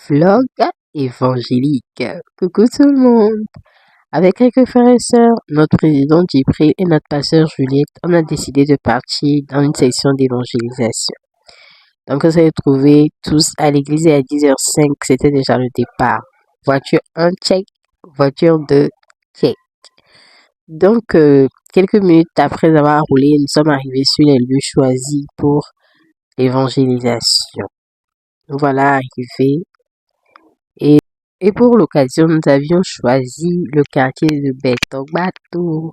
Vlog évangélique. Coucou tout le monde. Avec quelques frères et sœurs, notre président Djibril et notre pasteur Juliette, on a décidé de partir dans une section d'évangélisation. Donc on s'est retrouvés tous à l'église et à 10h05, c'était déjà le départ. Voiture 1, check. Voiture 2, check. Donc quelques minutes après avoir roulé, nous sommes arrivés sur les lieux choisis pour l'évangélisation. Nous voilà arrivés. Et pour l'occasion, nous avions choisi le quartier de Betogbato.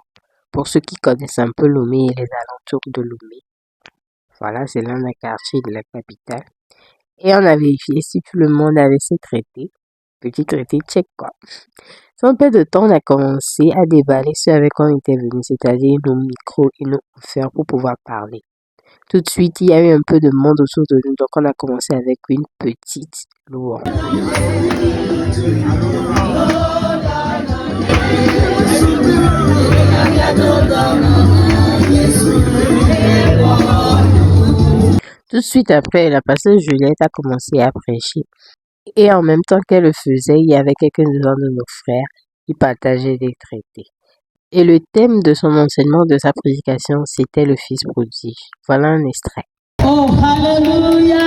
Pour ceux qui connaissent un peu Lomé et les alentours de Lomé. Voilà, c'est l'un des quartiers de la capitale. Et on a vérifié si tout le monde avait ses traités. Petit traité check quoi. Sans perdre de temps, on a commencé à déballer ceux avec quoi on était venus, c'est-à-dire nos micros et nos haut-parleurs pour pouvoir parler. Tout de suite, il y a eu un peu de monde autour de nous, donc on a commencé avec une petite louange. Tout de suite après, la passeuse Juliette a commencé à prêcher. Et en même temps qu'elle le faisait, il y avait quelques-uns de nos frères qui partageaient des traités. Et le thème de son enseignement, de sa prédication, c'était le Fils prodige. Voilà un extrait. Oh, Alléluia!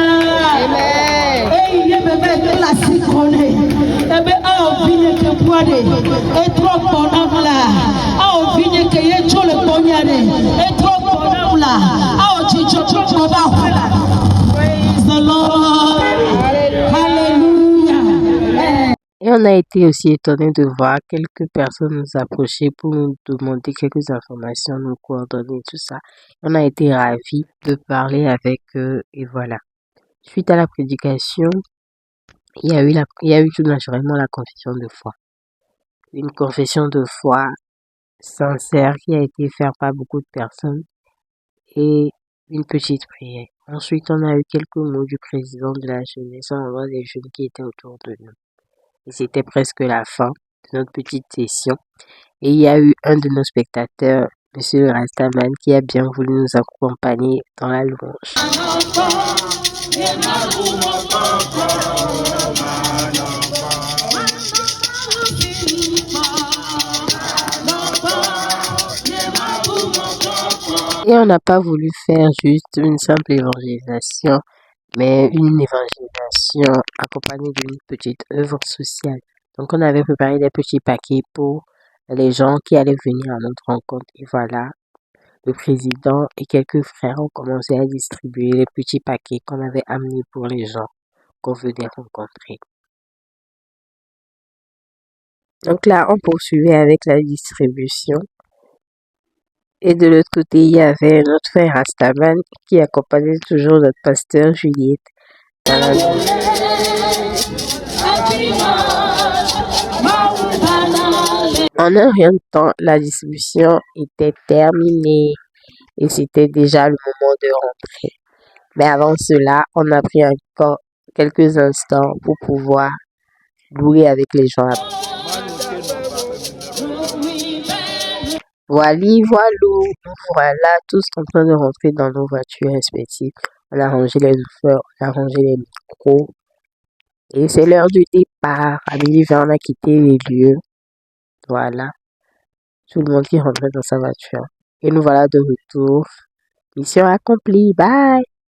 Amen! Et il y a même la citronée. Et bien, on vient que boire. Et trop bon là. On vient que y ait tout le bonheur. Et trop bon là. On dit trop bon là. Praise the Lord. Alléluia. Et on a été aussi étonnés de voir quelques personnes nous approcher pour nous demander quelques informations, nous coordonner, tout ça. On a été ravis de parler avec eux et voilà. Suite à la prédication, il y a eu tout naturellement la confession de foi. Une confession de foi sincère qui a été faite par beaucoup de personnes et une petite prière. Ensuite, on a eu quelques mots du président de la jeunesse en l'endroit des jeunes qui étaient autour de nous. Et c'était presque la fin de notre petite session. Et il y a eu un de nos spectateurs, Monsieur Rastaman, qui a bien voulu nous accompagner dans la louange. Et on n'a pas voulu faire juste une simple évangélisation, mais une évangélisation accompagnée d'une petite œuvre sociale. Donc on avait préparé des petits paquets pour les gens qui allaient venir à notre rencontre. Et voilà, le président et quelques frères ont commencé à distribuer les petits paquets qu'on avait amenés pour les gens qu'on venait rencontrer. Donc là, on poursuivait avec la distribution. Et de l'autre côté, il y avait notre frère Rastaman qui accompagnait toujours notre pasteur Juliette dans la En un rien de temps, la distribution était terminée et c'était déjà le moment de rentrer. Mais avant cela, on a pris encore quelques instants pour pouvoir louer avec les gens. Voilà, tous en train de rentrer dans nos voitures respectives. On a rangé les fleurs, on a rangé les micros. Et c'est l'heure du départ. À midi 20, on a quitté les lieux. Voilà. Tout le monde qui rentrait dans sa voiture. Et nous voilà de retour. Mission accomplie. Bye!